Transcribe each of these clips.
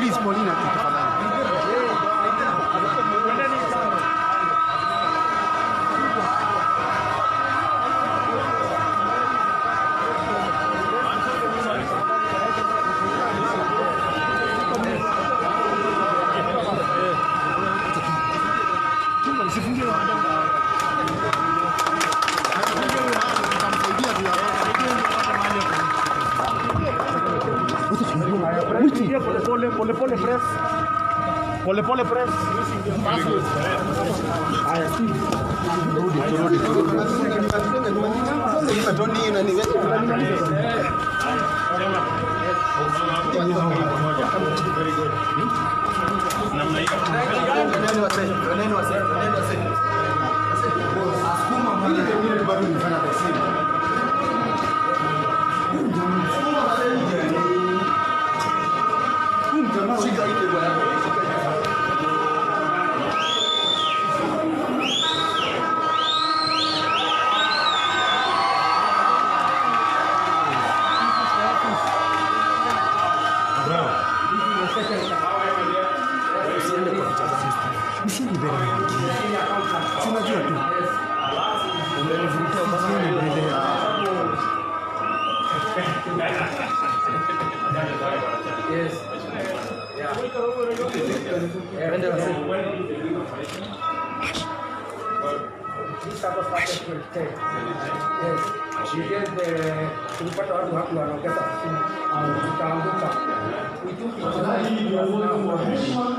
Please, Paulina, Pole press. Pole press. Haya, si. Turudi.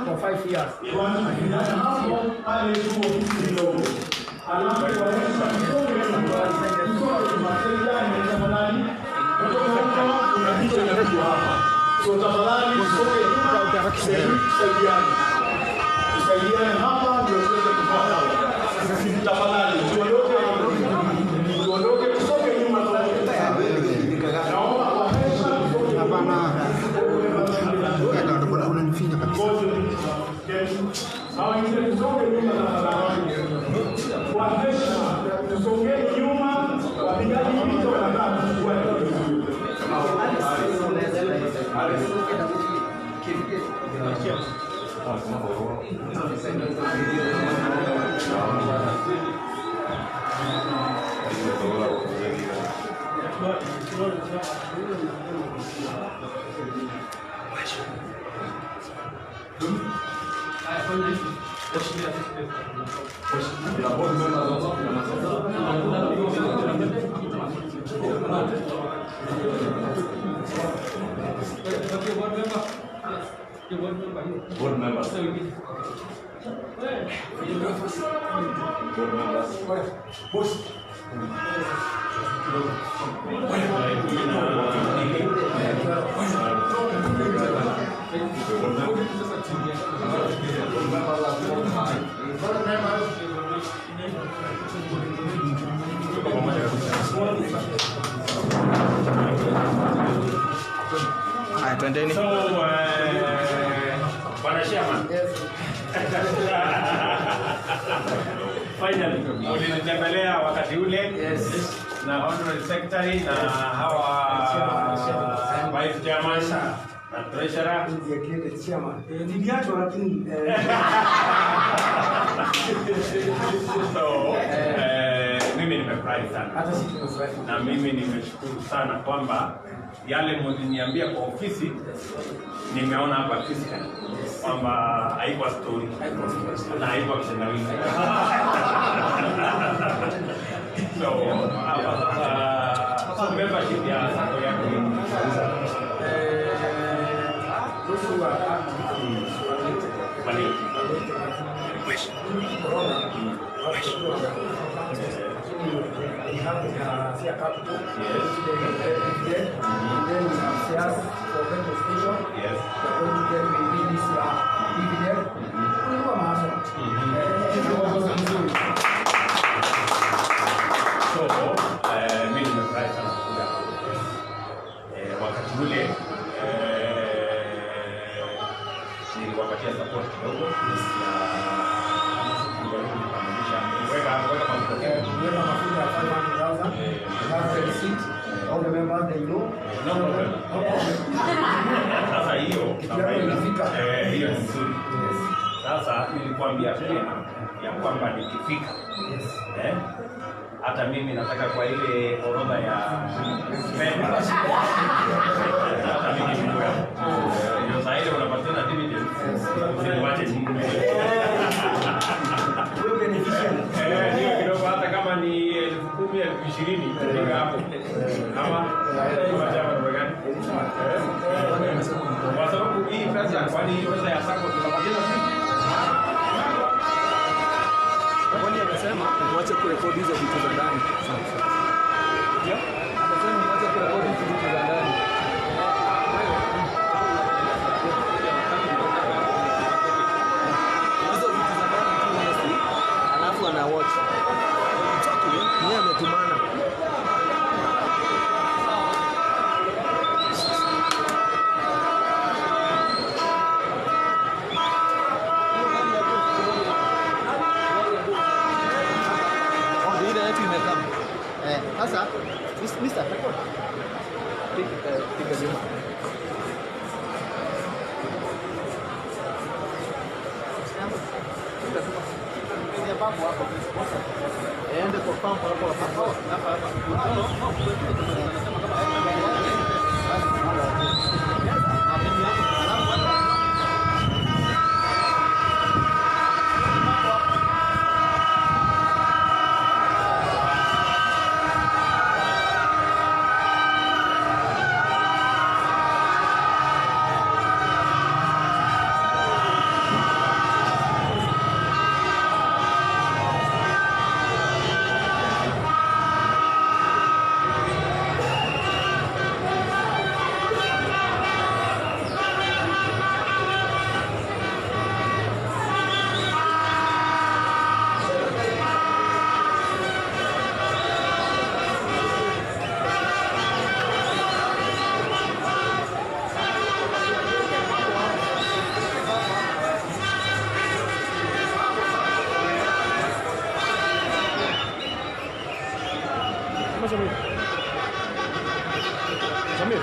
For 5 years. Board members. Twendeni. Bwana Chairman. Finally, ulinitembelea wakati ule. Na Honorary Secretary na hawa Vice Chairman na Treasurer. Niliachwa lakini So, mimi nimefurahi sana. hata sisi tumefurahi. Na mimi nimeshukuru sana kwamba yale mliniambia kwa ofisi nimeona hapa physical kwamba haikuwa story na haikuwa kitendawili. So hapa membership ya sako yako We have share capital, then shares for petrol station. Yes. We are going to get maybe this dividend. So, mimi nimefurahi sana kuja wakati ule niliwapatia support kidogo All the members they know. sasa hiyo Sasa nilikwambia pia ya kwamba nikifika hata mimi nataka kwa ile orodha ya spend hata mimi ndio sasa ile unapata dividend usiwache nyingi hiyo kidogo, hata kama ni 10,000 20,000 kutoka hapo kama chama gani, kwa sababu hii pesa, kwani hii pesa ya sako tunapatia Kwani amesema tuache kurekodi hizo vitu za ndani. Ndio? Amesema tuache kurekodi hizo vitu za ndani. Hizo vitu za ndani tu honestly, alafu ana watch. Yeye ametumana. Sasa, Mr. Record. Piga zima. Piga babu hapo. Ende kwa pampa hapo hapo. Samir.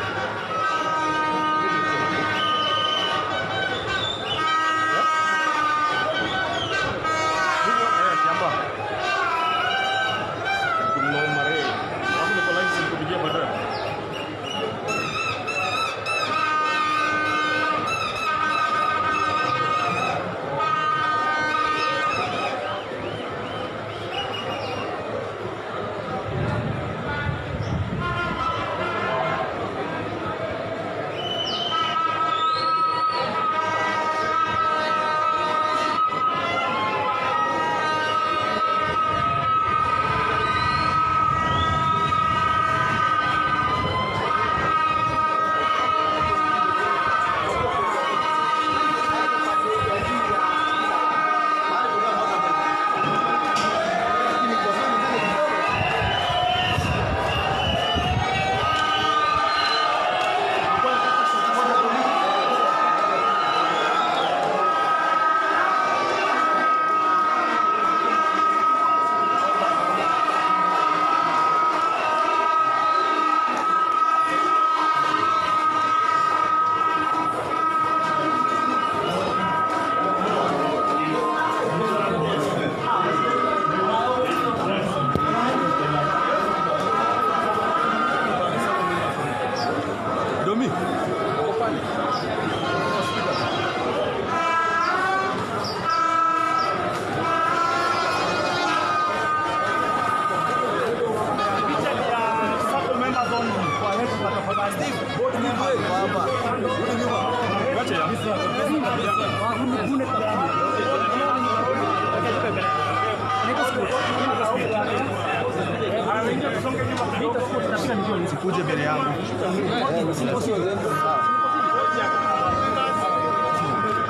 Sikuje mbele yangu.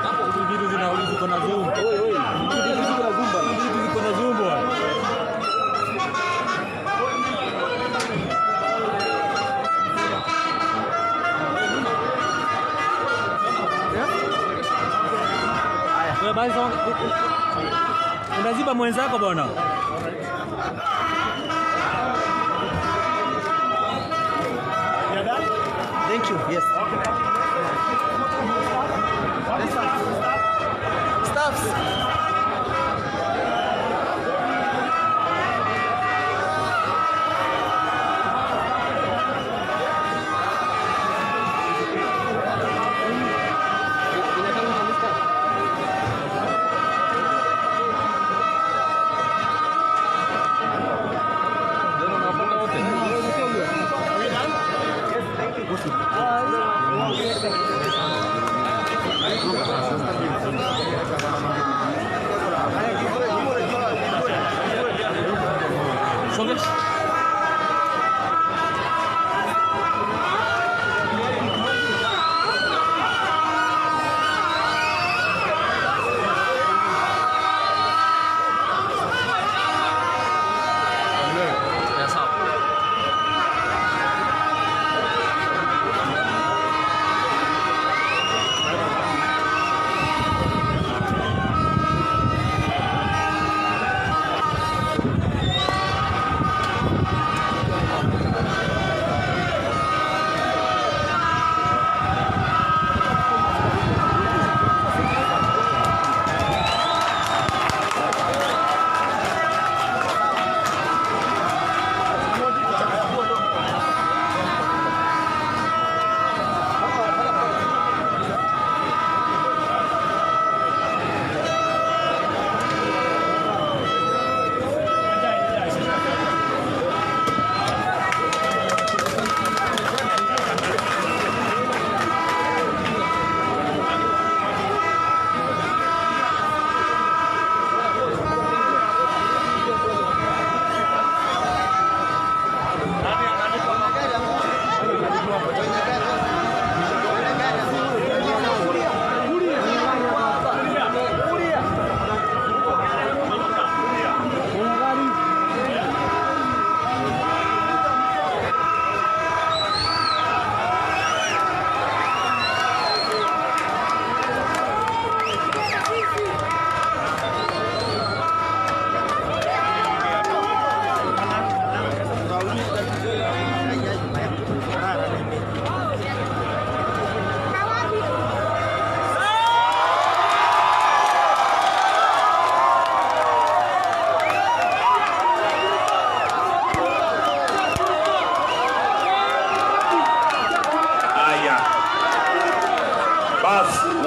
Hapo vitu zinauliza kuna zoom. Vitu kuna zoom bana. Vitu kuna zoom bwana. Wewe basi unaziba mwenzako bwana. Thank you. Yes. Okay. Staffs.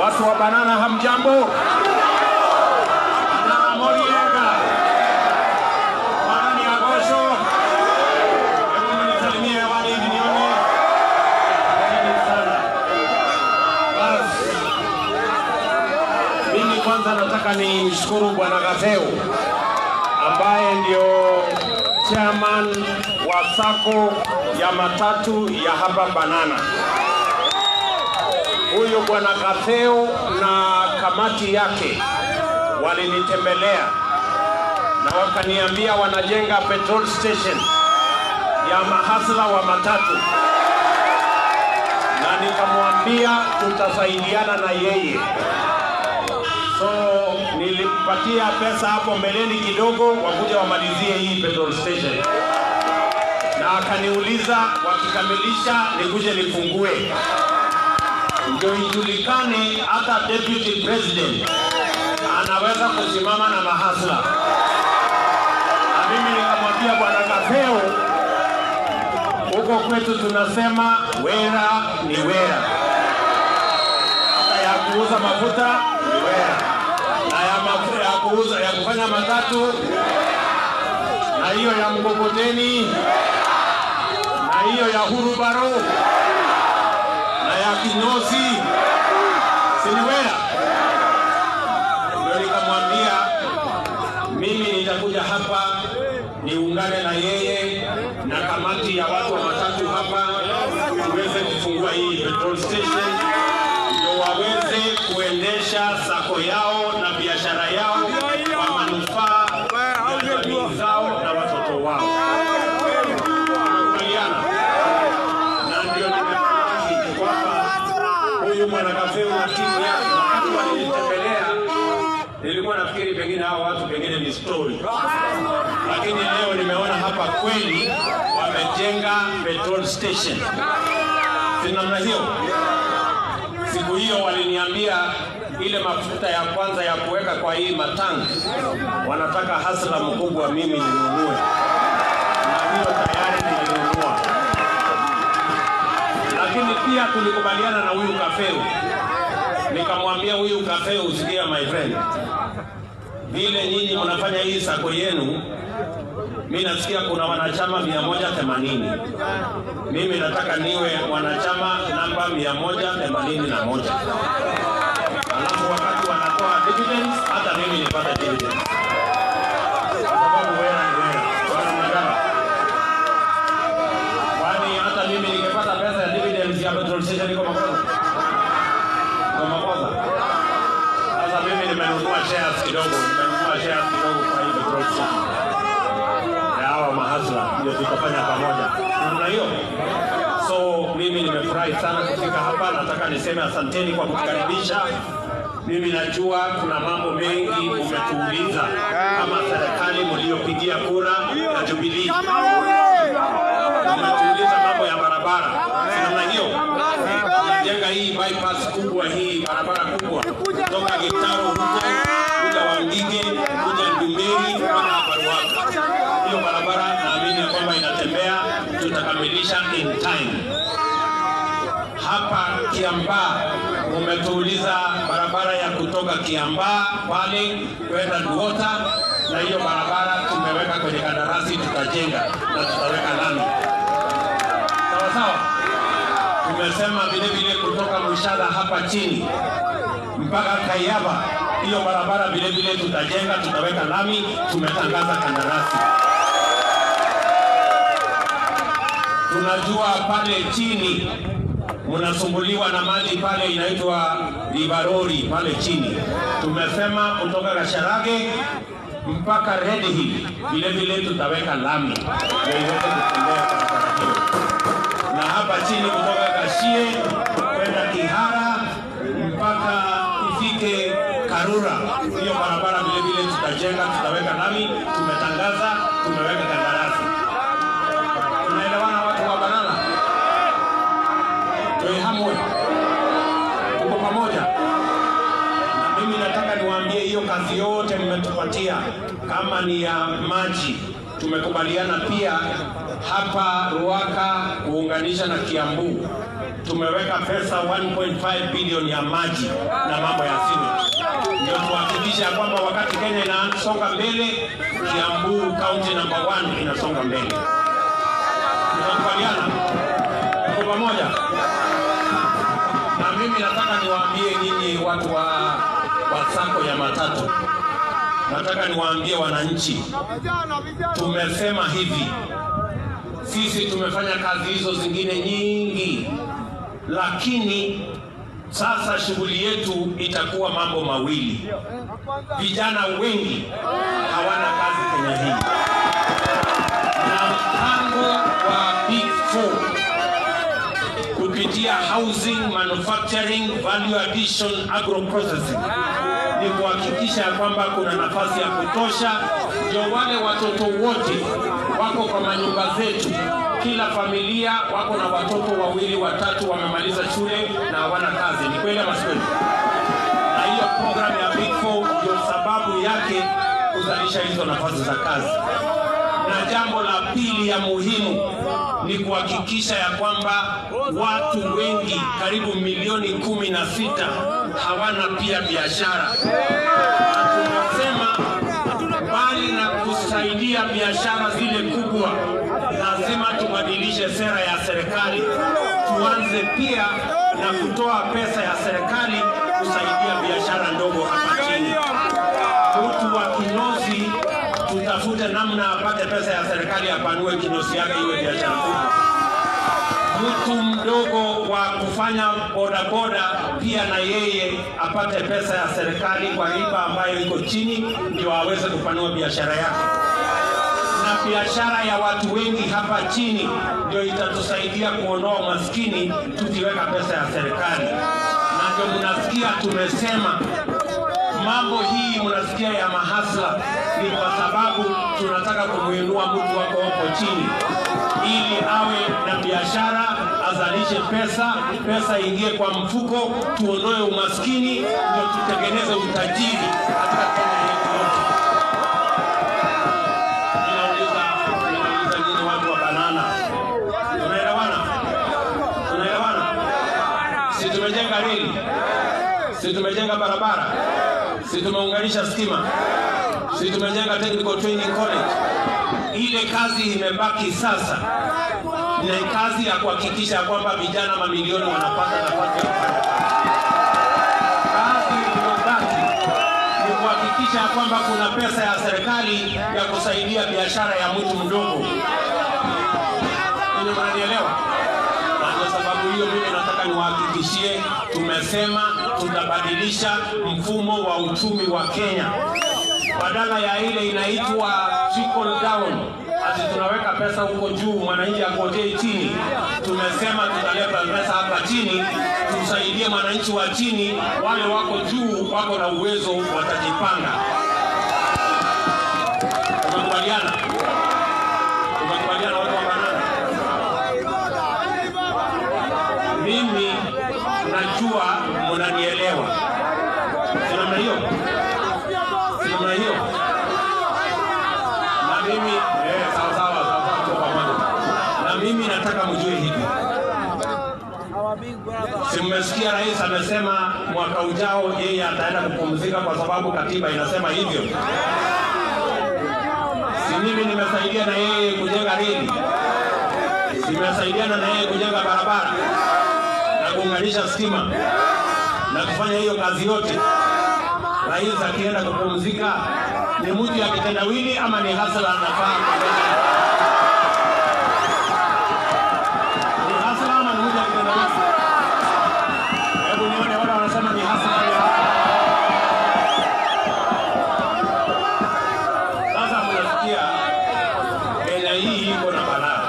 Watu wa Banana hamjambo? Banana Moriega. Banana Agosho. Hebu nisalimie wale hivi nione. Asante sana. Basi. Mimi kwanza nataka nimshukuru Bwana Gatheu ambaye ndio chairman wa sako ya matatu ya hapa Banana. Huyu Bwana Gatheu na kamati yake walinitembelea na wakaniambia wanajenga petrol station ya mahasla wa matatu, na nikamwambia tutasaidiana na yeye. So nilimpatia pesa hapo mbeleni kidogo wakuja wamalizie hii petrol station, na akaniuliza wakikamilisha nikuje nifungue ndio ijulikane hata deputy president anaweza kusimama na mahasla. Na mimi nikamwambia Bwana Gatheu, huko kwetu tunasema wera ni wera, hata ya kuuza mafuta ni wera, na ya mafuta ya kufanya matatu, na hiyo ya mkokoteni, na hiyo ya hurubaro, na ya kinyozi, siniwera. Ndio nikamwambia mimi nitakuja hapa niungane na yeye na kamati ya watu wa matatu hapa tuweze kufungua hii petrol station, ndio waweze kuendesha sako yao na biashara yao kwa manufaa ya jamii zao na watoto wao. Bwana Gatheu na timu yake wakati walinitembelea, nilikuwa nafikiri pengine hao watu pengine ni story, lakini leo nimeona hapa kweli wamejenga petrol station. Si namna hiyo? Siku hiyo waliniambia ile mafuta ya kwanza ya kuweka kwa hii matanki wanataka hasla mkubwa mimi ninunue, na hiyo tayari nilinunua. Lakini pia tulikubaliana na huyu Gatheu, nikamwambia huyu Gatheu, usikia my friend, vile nyinyi mnafanya hii sako yenu, mimi nasikia kuna wanachama 180. Mimi nataka niwe mwanachama namba 181. kutoa dividends, hata mimi nipata dividends. Kwa sababu wera ni wera. Kwani hata mimi nikipata pesa ya dividends ya petrol station niko makosa? Niko makosa. Sasa mimi nimenunua shares kidogo kwa hii petrol station. Ya hawa mahasla ndio tutafanya pamoja. Kuna hiyo. So mimi nimefurahi sana kufika hapa. Nataka niseme asanteni kwa kutukaribisha. Mimi najua kuna mambo mengi umetuuliza kama serikali mliopigia kura ya Jubilee. Umetuuliza mambo ya barabara. Sina hiyo. Jenga hii bypass kubwa, hii barabara kubwa kutoka Gitaro huko kuja Wangige kuja Ndumeri mpaka hapa Ruaka. Hiyo barabara naamini kwamba inatembea, tutakamilisha in time. Hapa Kiambaa umetuuliza barabara ya kutoka Kiambaa pale kwenda Duota, na hiyo barabara tumeweka kwenye kandarasi, tutajenga na tutaweka lami. Sawa sawa. Tumesema vile vile kutoka Mshada hapa chini mpaka Kayaba, hiyo barabara vile vile tutajenga, tutaweka lami, tumetangaza kandarasi. Tunajua pale chini mnasumbuliwa na maji pale inaitwa Libarori pale chini. Tumesema kutoka Gasharage mpaka Red Hill vile vile tutaweka lami ndio iweze kutembea barabara hiyo. Na hapa chini kutoka Gashie kwenda Kihara mpaka ifike Karura, hiyo barabara vile vile tutajenga, tutaweka lami, tumetangaza, tumeweka kandarasi. Tunaelewana watu wa Banana? Tuihamwe. Tuko pamoja. Na mimi nataka niwaambie hiyo kazi yote mmetupatia, kama ni ya maji, tumekubaliana pia hapa Ruaka kuunganisha na Kiambu. Tumeweka pesa 1.5 bilioni ya maji na mambo ya sewage. Ndio tuhakikisha kwamba wakati Kenya inasonga mbele, Kiambu county number 1 inasonga mbele. Tunakubaliana? Tuko pamoja? Na mimi nataka niwaambie nyinyi watu wa sako ya matatu. Nataka niwaambie wananchi. Tumesema hivi. Sisi tumefanya kazi hizo zingine nyingi, lakini sasa shughuli yetu itakuwa mambo mawili. Vijana wengi hawana kazi Kenya hii, na mpango wa Big Four kupitia housing, manufacturing, value addition, agro processing ni kuhakikisha kwamba kuna nafasi ya kutosha, ndio wale watoto wote wako kwa manyumba zetu. Kila familia wako na watoto 2, 3 wamemaliza shule na hawana kazi. Ni kweli ama si kweli? Na hiyo program ya Big Four ndio sababu yake kuzalisha hizo nafasi za kazi. Na jambo la pili ya muhimu ni kuhakikisha ya kwamba watu wengi karibu milioni 16 hawana pia biashara. Tunasema bali na kusaidia biashara zile kubwa, lazima tubadilishe sera ya serikali, tuanze pia na kutoa pesa ya serikali kusaidia biashara ndogo hapa chini. Mtu wa kinyozi tutafute namna apate pesa ya serikali apanue kinyozi yake iwe biashara kubwa. Mtu mdogo wa kufanya bodaboda pia na yeye apate pesa ya serikali kwa riba ambayo iko chini, ndio aweze kupanua biashara yake. Na biashara ya watu wengi hapa chini ndio itatusaidia kuondoa umaskini tukiweka pesa ya serikali. Na ndio mnasikia tumesema mambo hii mnasikia ya mahasla ni kwa sababu tunataka kumuinua mtu wako hapo chini ili awe na biashara, azalishe pesa ingie kwa mfuko, tuondoe umaskini, ndio tutengeneze utajiri katika Kenya yetu yote. Ninauliza nyinyi watu wa Banana. Tunaelewana? Tunaelewana? Si tumejenga reli? Si tumejenga barabara? Si tumeunganisha stima? Si tumejenga technical training college? Ile kazi imebaki sasa ni kazi ya kuhakikisha kwamba vijana mamilioni wanapata nafasi ya kufanya kazi. Kazi iliyobaki kwamba kuna pesa ya serikali ya kusaidia biashara ya mtu mdogo. Ninyi mnanielewa? Na kwa sababu hiyo mimi nataka niwahakikishie, tumesema tutabadilisha mfumo wa uchumi wa Kenya. Badala ya ile inaitwa trickle down, ati tunaweka pesa huko juu mwananchi akojee chini, tumesema tutaleta pesa hapa chini, tusaidie mwananchi wa chini, wale wako juu wako na uwezo watajipanga. Tumekubaliana? Tumekubaliana watu wa Banana? Mimi najua mnanielewa. Si namna hiyo? Si namna hiyo? Na mimi sawa tuko pamoja. Na mimi nataka mjue hivi. Si mmesikia rais amesema mwaka ujao yeye ataenda kupumzika kwa sababu katiba inasema hivyo. Si mimi nimesaidia na yeye kujenga reli. Nimesaidiana na yeye kujenga barabara na kuunganisha stima na kufanya hiyo kazi yote. Rais akienda kupumzika ni mtu ya kitendawili ama ni hasla anafaa? Ni hasla ama ni mtu ya kitendawili? Hebu nione wale wanasema ni hasla. Sasa mnasikia Kenya hii iko na balaa.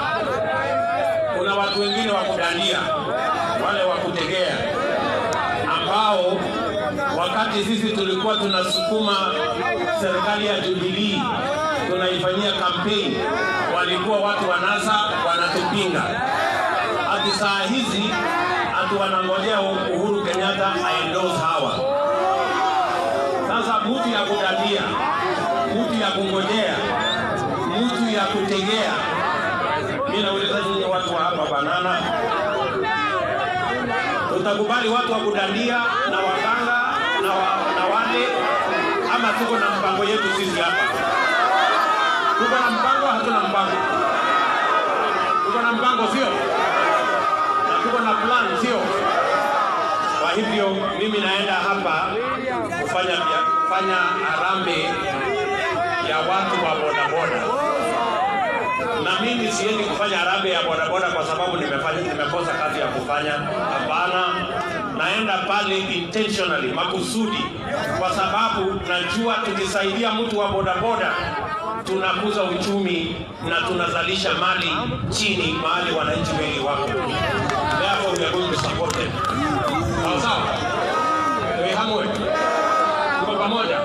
Kuna watu wengine wa kudandia, wale wa kutegea, ambao wakati sisi tulikuwa tunasukuma serikali ya Jubilee tunaifanyia kampeni, walikuwa watu wa NASA wanatupinga. Hadi saa hizi hatu wanangojea Uhuru Kenyatta aendorse hawa. Sasa mtu ya kudandia, mtu ya kungojea, mtu ya kutegea, mimi nauliza nyinyi watu wa hapa Banana, tutakubali watu wa kudandia na waganga na wale, ama tuko na mpango yetu sisi hapa? Tuko na mpango, hatuna mpango? Tuko na mpango sio? Na tuko na plan sio? Kwa hivyo mimi naenda hapa kufanya harambee ya watu wa bodaboda. Na mimi siendi kufanya harambee ya bodaboda kwa sababu nimekosa kazi ya kufanya. Hapana, naenda pale intentionally, makusudi, kwa sababu najua tukisaidia mtu wa bodaboda tunakuza uchumi na tunazalisha mali chini mahali wananchi wengi wako. Therefore we are going to support them. Sawa? Hamwe. Tuko pamoja.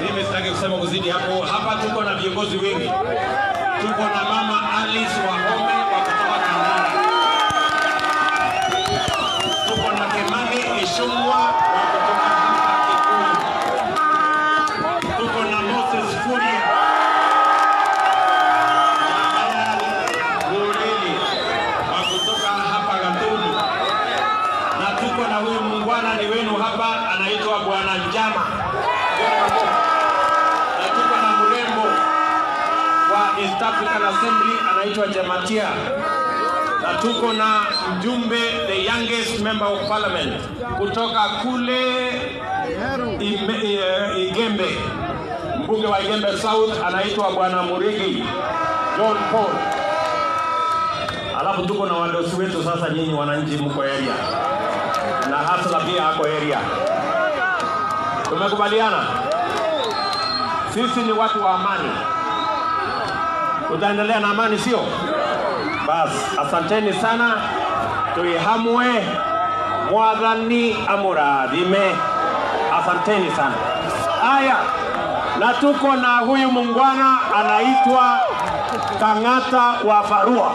Mimi sitaki kusema kuzidi hapo. Hapa tuko na viongozi wengi. Tuko na Mama Alice Wahome wa kutoka Kandara. Tuko na Kimani Ichung'wah wa kutoka hapa Kikuyu. Tuko na Moses Kuria wa kutoka hapa Gatundu. Na tuko na huyu muungwana ni wenu hapa, anaitwa Bwana Njama. Na tuko na mrembo wa East African Assembly anaitwa Jematia. Na tuko na mjumbe, the youngest member of parliament kutoka kule Igembe, mbunge wa Igembe South anaitwa Bwana Murigi John Paul. Alafu tuko na wadosi wetu sasa, nyinyi wananchi mko area, na hasa pia hako area. Tumekubaliana sisi ni watu wa amani, tutaendelea na amani sio? Basi asanteni sana, tuihamwe, Mwathani amurathime. Asanteni sana. Haya, na tuko na huyu muungwana anaitwa Kang'ata wa Barua.